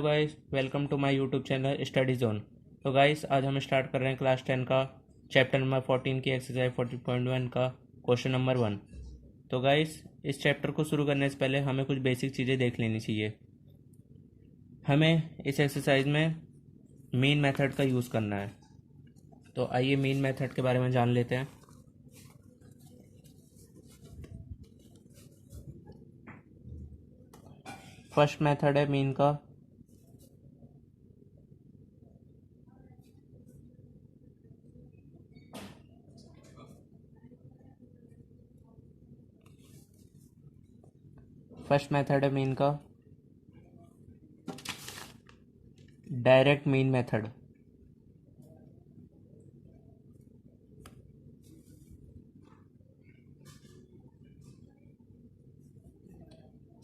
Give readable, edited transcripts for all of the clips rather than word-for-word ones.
Hello guys, welcome to my YouTube channel study zone. तो guys, आज हम start कर रहे हैं क्लास 10 का चैप्टर नंबर 14 की एक्सरसाइज 40.1 का क्वेश्चन नंबर 1। तो गाइस, इस चैप्टर को शुरू करने से पहले हमें कुछ बेसिक चीज़ें देख लेनी चाहिए। हमें इस एक्सरसाइज में मीन मेथड का यूज़ करना है। तो आइए मीन मेथड के बारे में जान लेते हैं। फर्स्ट मेथड है मीन का। फर्स्ट मेथड है मीन का direct mean method.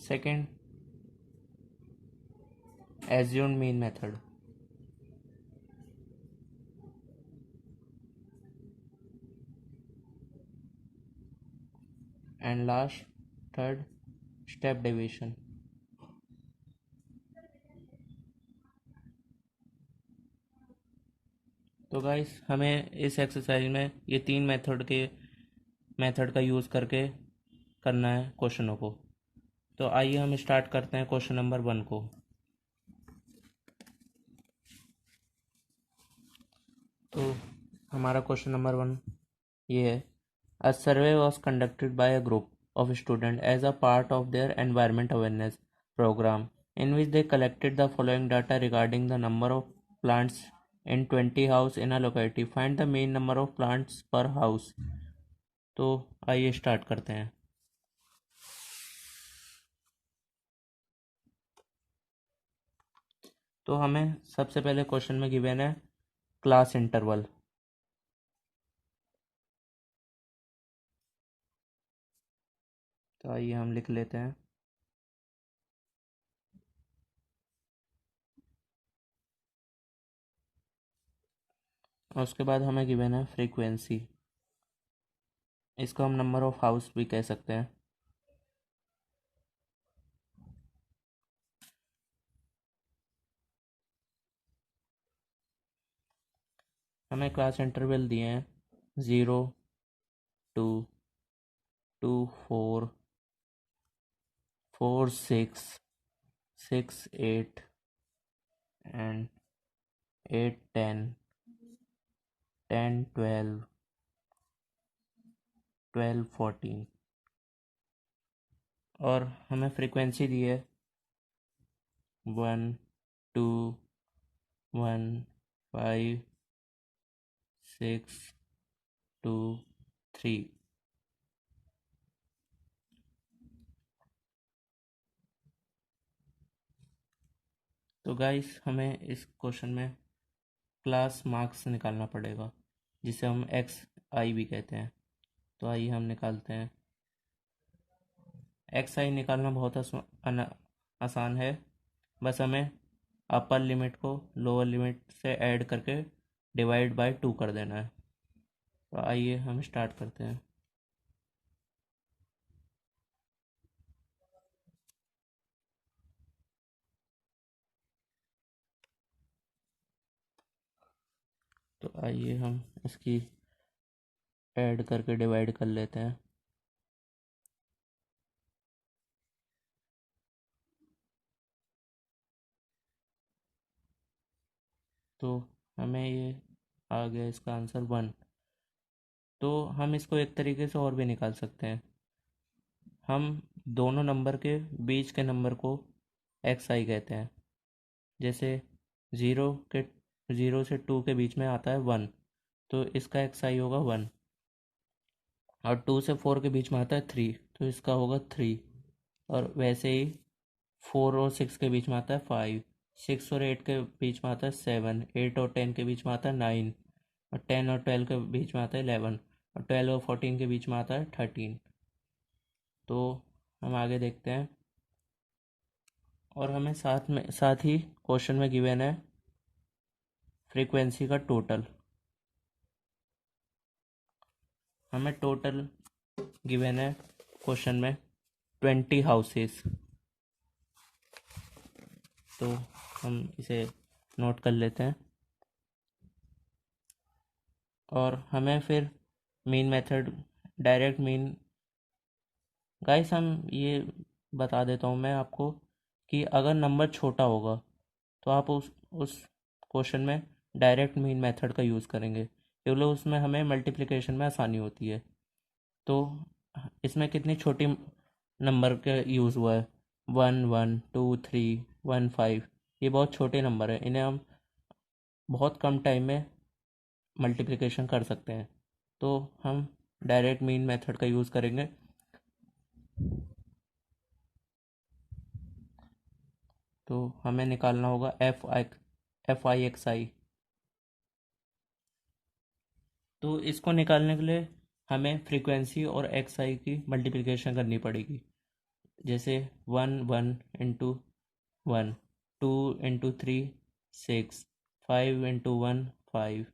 Second, assumed mean method। And last, third, step deviation. तो गाइस, हमें इस एक्सरसाइज में ये तीन मेथड का यूज़ करके करना है क्वेश्चनों को। तो आइए हम स्टार्ट करते हैं क्वेश्चन नंबर 1 को। तो हमारा क्वेश्चन नंबर 1 ये है। A survey was conducted by a group of student as a part of their environment awareness programme in which they collected the following data regarding the number of plants in 20 house in a locality. Find the mean number of plants per house. तो आइए start करते हैं। तो हमें सबसे पहले question में given है क्लास इंटरवल। तो आइए हम लिख लेते हैं। और उसके बाद हमें गिवन है फ्रीक्वेंसी। इसको हम नंबर ऑफ हाउस भी कह सकते हैं। हमें क्लास इंटरवल दिए हैं 0 2 2 4 4 6 6 8 एंड 8 10 10 12 12 14। और हमें फ्रीक्वेंसी दी है 1 2 1 5 6 2 3। तो गाइस, हमें इस क्वेश्चन में क्लास मार्क्स निकालना पड़ेगा, जिसे हम एक्स आई भी कहते हैं। तो आइए हम निकालते हैं। एक्स आई निकालना बहुत आसान है। बस हमें अपर लिमिट को लोअर लिमिट से ऐड करके डिवाइड बाय 2 कर देना है। तो आइए हम स्टार्ट करते हैं। तो आइए हम इसकी ऐड करके डिवाइड कर लेते हैं। तो हमें ये आ गया इसका आंसर 1। तो हम इसको एक तरीके से और भी निकाल सकते हैं। हम दोनों नंबर के बीच के नंबर को एक्स आई कहते हैं। जैसे ज़ीरो के 0 से 2 के बीच में आता है 1, तो इसका एक्स आई होगा 1। और 2 से 4 के बीच में आता है 3, तो इसका होगा 3। और वैसे ही 4 और 6 के बीच में आता है 5, 6 और 8 के बीच में आता है 7, 8 और 10 के बीच में आता है 9, और 10 और 12 के बीच में आता है 11, और 12 और 14 के बीच में आता है 13। तो हम आगे देखते हैं। और हमें साथ ही क्वेश्चन में गिवन है फ्रीक्वेंसी का टोटल। हमें टोटल गिवन है क्वेश्चन में 20 हाउसेस। तो हम इसे नोट कर लेते हैं। और हमें फिर mean method, direct mean, guys हम ये बता देता हूँ मैं आपको कि अगर नंबर छोटा होगा तो आप उस क्वेश्चन में डायरेक्ट मीन मेथड का यूज़ करेंगे, क्योंकि उसमें हमें मल्टीप्लिकेशन में आसानी होती है। तो इसमें कितनी छोटी नंबर का यूज़ हुआ है, 1 1 2 3 1 5, ये बहुत छोटे नंबर है, इन्हें हम बहुत कम टाइम में मल्टीप्लिकेशन कर सकते हैं। तो हम डायरेक्ट मीन मेथड का यूज़ करेंगे। तो हमें निकालना होगा एफ आई एक्स आई। तो इसको निकालने के लिए हमें फ्रीक्वेंसी और एक्स आई की मल्टीप्लिकेशन करनी पड़ेगी। जैसे 1 1 इंटू 1, 2 इंटू 3 6, 5 इंटू 1 5,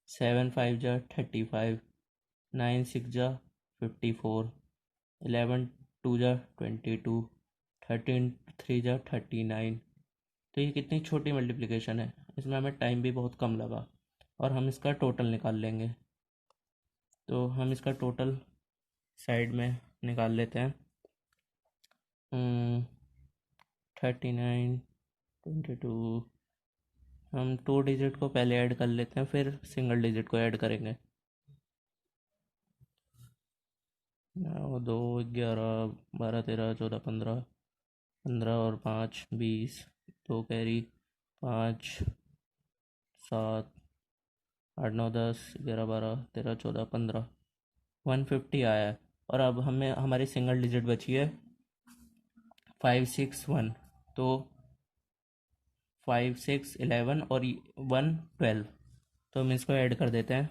7 5 जा 35, 9 6 जा 54, 11 2 जा 22, 13 3 जा 39। तो ये कितनी छोटी मल्टीप्लिकेशन है, इसमें हमें टाइम भी बहुत कम लगा। और हम इसका टोटल निकाल लेंगे। तो हम इसका टोटल साइड में निकाल लेते हैं। 39 22, हम 2 डिजिट को पहले ऐड कर लेते हैं, फिर सिंगल डिजिट को ऐड करेंगे। 9 2 11 12 13 14 15, 15 और 5 20, 2 कैरी, 5 7 8 9 10 11 12 13 14 15, 150 आया है। और अब हमें हमारी सिंगल डिजिट बची है 5 6 1। तो 5 6 11 और 1 12। तो हम इसको ऐड कर देते हैं,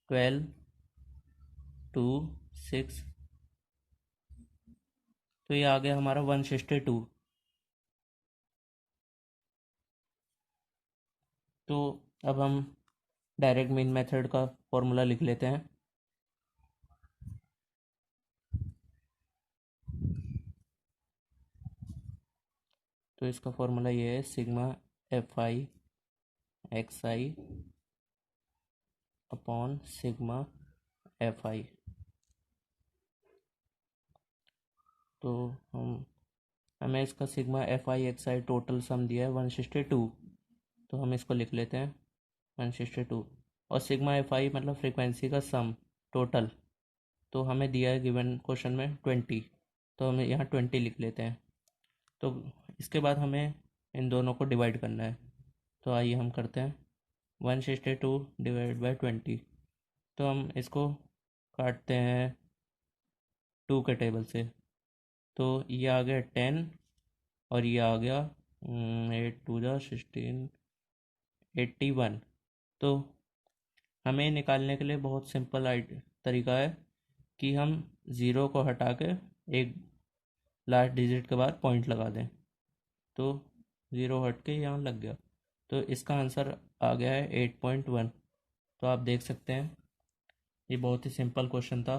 12 2 6। तो ये आ गया हमारा 162। तो अब हम डायरेक्ट मीन मेथड का फॉर्मूला लिख लेते हैं। तो इसका फॉर्मूला ये है, sigma FI XI upon sigma FI। तो हमें इसका sigma FI XI total sum दिया है 162। तो हम इसको लिख लेते हैं 162। और सिग्मा FI मतलब फ्रीक्वेंसी का सम टोटल, तो हमें दिया है गिवन क्वेश्चन में 20। तो हमें यहाँ 20 लिख लेते हैं। तो इसके बाद हमें इन दोनों को डिवाइड करना है। तो आइए हम करते हैं, 162 डिवाइड बाय 20। तो हम इसको काटते हैं 2 के टेबल से। तो ये आ गया 10, और ये आ गया 8 2 जा 16, 81। तो हमें निकालने के लिए बहुत सिंपल तरीका है कि हम ज़ीरो को हटा के एक लास्ट डिजिट के बाद पॉइंट लगा दें। तो ज़ीरो हट के यहाँ लग गया। तो इसका आंसर आ गया है 8.1। तो आप देख सकते हैं ये बहुत ही सिंपल क्वेश्चन था।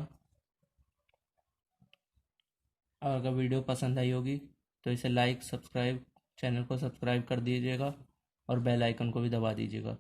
अगर वीडियो पसंद आई होगी तो इसे लाइक, सब्सक्राइब, चैनल को सब्सक्राइब कर दीजिएगा और बेल आइकन को भी दबा दीजिएगा।